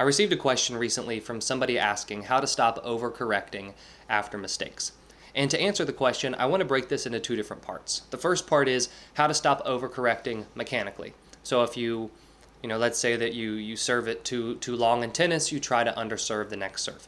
I received a question recently from somebody asking how to stop overcorrecting after mistakes. And to answer the question, I want to break this into two different parts. The first part is how to stop overcorrecting mechanically. So if let's say that you serve it too long in tennis, you try to underserve the next serve.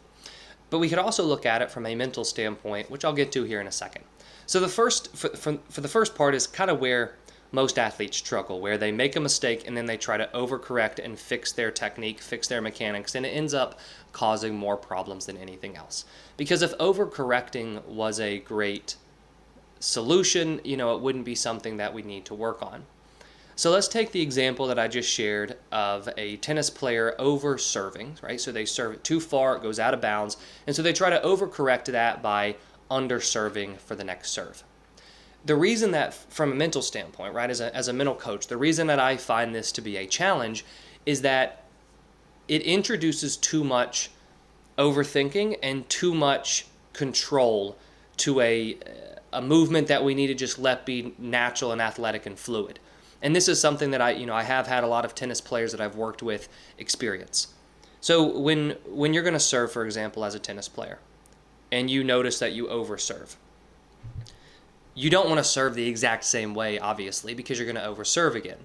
But we could also look at it from a mental standpoint, which I'll get to here in a second. So the first, for the first part is kind of where most athletes struggle, where they make a mistake and then they try to overcorrect and fix their technique, fix their mechanics, and it ends up causing more problems than anything else. Because if overcorrecting was a great solution, it wouldn't be something that we need to work on. So let's take the example that I just shared of a tennis player over serving, right? So they serve it too far, it goes out of bounds, and so they try to overcorrect that by under serving for the next serve. The reason that, from a mental standpoint, right, as a mental coach, the reason that I find this to be a challenge is that it introduces too much overthinking and too much control to a movement that we need to just let be natural and athletic and fluid. And this is something that I have had a lot of tennis players that I've worked with experience. So when you're going to serve, for example, as a tennis player, and you notice that you overserve, you don't want to serve the exact same way, obviously, because you're going to overserve again.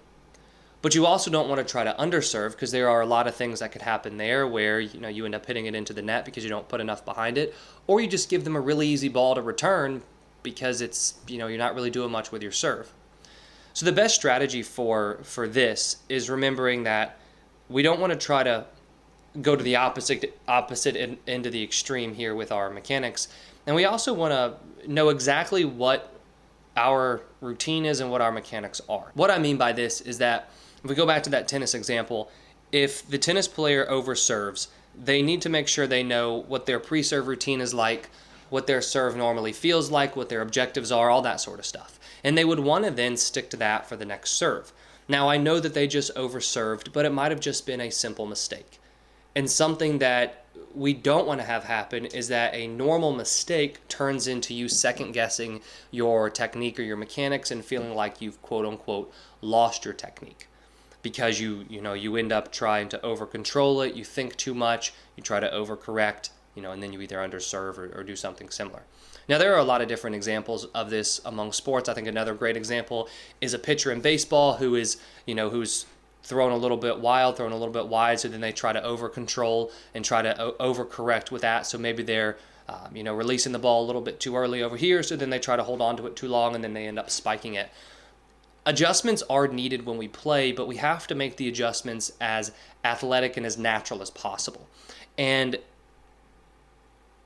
But you also don't want to try to underserve, because there are a lot of things that could happen there where you end up hitting it into the net because you don't put enough behind it, or you just give them a really easy ball to return because it's you're not really doing much with your serve. So the best strategy for this is remembering that we don't want to try to go to the opposite end of the extreme here with our mechanics, and we also want to know exactly what our routine is and what our mechanics are. What I mean by this is that if we go back to that tennis example, if the tennis player overserves, they need to make sure they know what their pre-serve routine is like, what their serve normally feels like, what their objectives are, all that sort of stuff. And they would want to then stick to that for the next serve. Now, I know that they just overserved, but it might have just been a simple mistake. And something that we don't want to have happen is that a normal mistake turns into you second guessing your technique or your mechanics and feeling like you've quote unquote lost your technique because you end up trying to over control it, you think too much, you try to overcorrect, and then you either underserve or do something similar. Now, there are a lot of different examples of this among sports. I think another great example is a pitcher in baseball who is, who's thrown a little bit wild, thrown a little bit wide, so then they try to over control and try to overcorrect with that. So maybe they're, releasing the ball a little bit too early over here, so then they try to hold on to it too long, and then they end up spiking it. Adjustments are needed when we play, but we have to make the adjustments as athletic and as natural as possible. And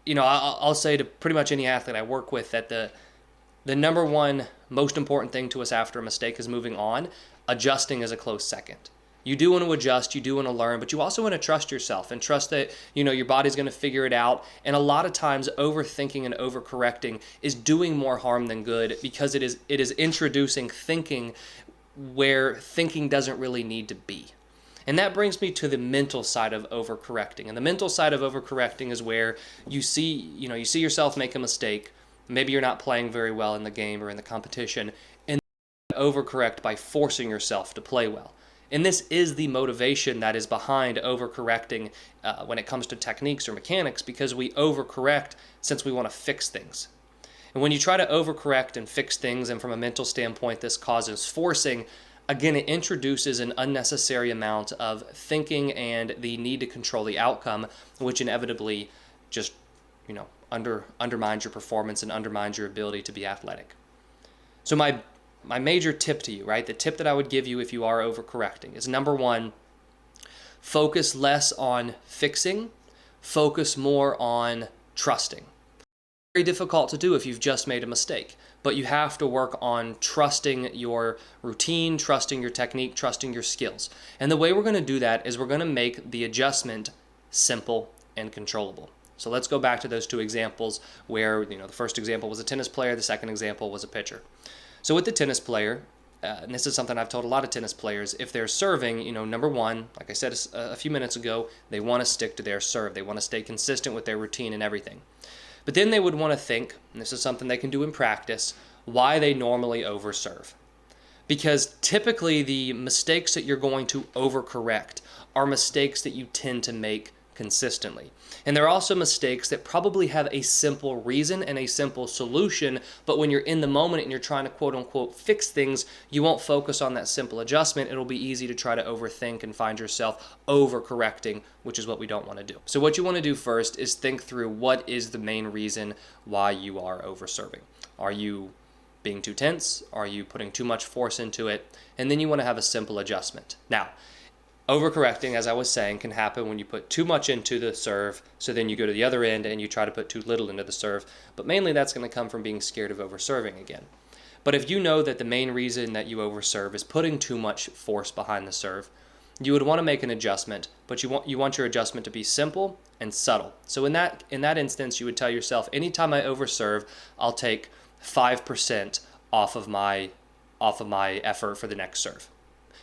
I'll say to pretty much any athlete I work with that the number one most important thing to us after a mistake is moving on. Adjusting is a close second. You do want to adjust, you do want to learn, but you also want to trust yourself and trust that your body's going to figure it out. And a lot of times overthinking and overcorrecting is doing more harm than good, because it is introducing thinking where thinking doesn't really need to be. And that brings me to the mental side of overcorrecting. And the mental side of overcorrecting is where you see yourself make a mistake. Maybe you're not playing very well in the game or in the competition, and overcorrect by forcing yourself to play well. And this is the motivation that is behind overcorrecting when it comes to techniques or mechanics, because we overcorrect since we want to fix things. And when you try to overcorrect and fix things, and from a mental standpoint this causes forcing, again, it introduces an unnecessary amount of thinking and the need to control the outcome, which inevitably just undermines your performance and undermines your ability to be athletic. So my major tip to you, right, the tip that I would give you if you are overcorrecting is, number one, focus less on fixing, focus more on trusting. Very difficult to do if you've just made a mistake, but you have to work on trusting your routine, trusting your technique, trusting your skills. And the way we're going to do that is we're going to make the adjustment simple and controllable. So let's go back to those two examples where, the first example was a tennis player, the second example was a pitcher. So with the tennis player, and this is something I've told a lot of tennis players, if they're serving, number one, like I said a few minutes ago, they want to stick to their serve. They want to stay consistent with their routine and everything. But then they would want to think, and this is something they can do in practice, why they normally overserve. Because typically the mistakes that you're going to overcorrect are mistakes that you tend to make consistently. And there are also mistakes that probably have a simple reason and a simple solution, but when you're in the moment and you're trying to quote unquote fix things, you won't focus on that simple adjustment. It'll be easy to try to overthink and find yourself overcorrecting, which is what we don't want to do. So what you want to do first is think through what is the main reason why you are overserving. Are you being too tense? Are you putting too much force into it? And then you want to have a simple adjustment. Now, overcorrecting, as I was saying, can happen when you put too much into the serve, so then you go to the other end and you try to put too little into the serve, but mainly that's going to come from being scared of overserving again. But if you know that the main reason that you overserve is putting too much force behind the serve, you would want to make an adjustment, but you want your adjustment to be simple and subtle. So in that instance, you would tell yourself, anytime I overserve, I'll take 5% off of my effort for the next serve.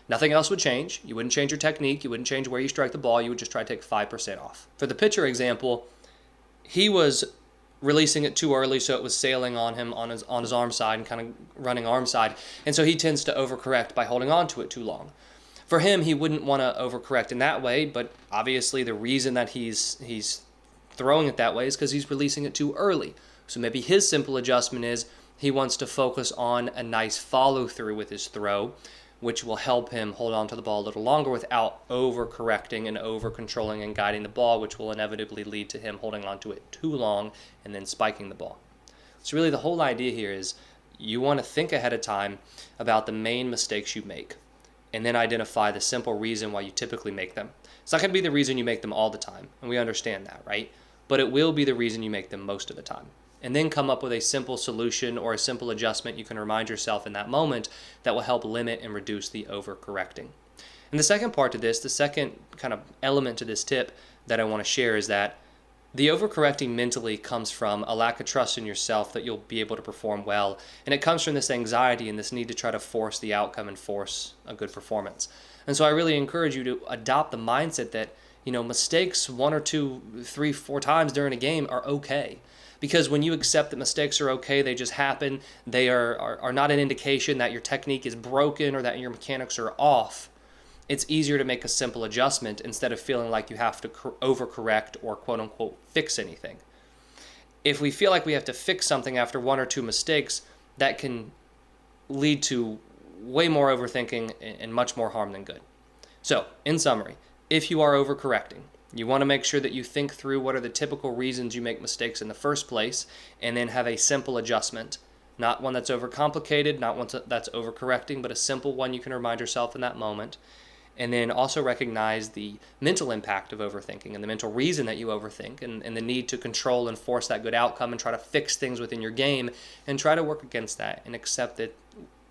Nothing else would change. You wouldn't change your technique. You wouldn't change where you strike the ball. You would just try to take 5% off. For the pitcher example, he was releasing it too early, so it was sailing on him on his arm side and kind of running arm side. And so he tends to overcorrect by holding on to it too long. For him, he wouldn't want to overcorrect in that way, but obviously the reason that he's throwing it that way is because he's releasing it too early. So maybe his simple adjustment is he wants to focus on a nice follow through with his throw, which will help him hold on to the ball a little longer without over-correcting and over-controlling and guiding the ball, which will inevitably lead to him holding on to it too long and then spiking the ball. So really the whole idea here is you want to think ahead of time about the main mistakes you make and then identify the simple reason why you typically make them. It's not going to be the reason you make them all the time, and we understand that, right? But it will be the reason you make them most of the time. And then come up with a simple solution or a simple adjustment you can remind yourself in that moment that will help limit and reduce the overcorrecting. And the second part to this, the second kind of element to this tip that I want to share is that the overcorrecting mentally comes from a lack of trust in yourself that you'll be able to perform well. And it comes from this anxiety and this need to try to force the outcome and force a good performance. And so I really encourage you to adopt the mindset that, mistakes 1 or 2, 3, 4 times during a game are okay. Because when you accept that mistakes are okay, they just happen, they are not an indication that your technique is broken or that your mechanics are off, it's easier to make a simple adjustment instead of feeling like you have to overcorrect or quote-unquote fix anything. If we feel like we have to fix something after 1 or 2 mistakes, that can lead to way more overthinking and much more harm than good. So, in summary, if you are overcorrecting, you want to make sure that you think through what are the typical reasons you make mistakes in the first place, and then have a simple adjustment. Not one that's overcomplicated, not one that's overcorrecting, but a simple one you can remind yourself in that moment. And then also recognize the mental impact of overthinking and the mental reason that you overthink and the need to control and force that good outcome and try to fix things within your game and try to work against that and accept that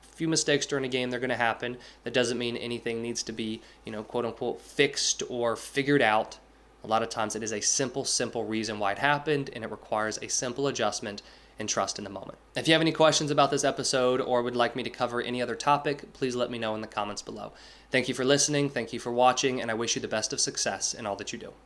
few mistakes during a game, they're going to happen. That doesn't mean anything needs to be, quote unquote fixed or figured out. A lot of times it is a simple reason why it happened, and it requires a simple adjustment and trust in the moment. If you have any questions about this episode or would like me to cover any other topic, please let me know in the comments below. Thank you for listening, thank you for watching, and I wish you the best of success in all that you do.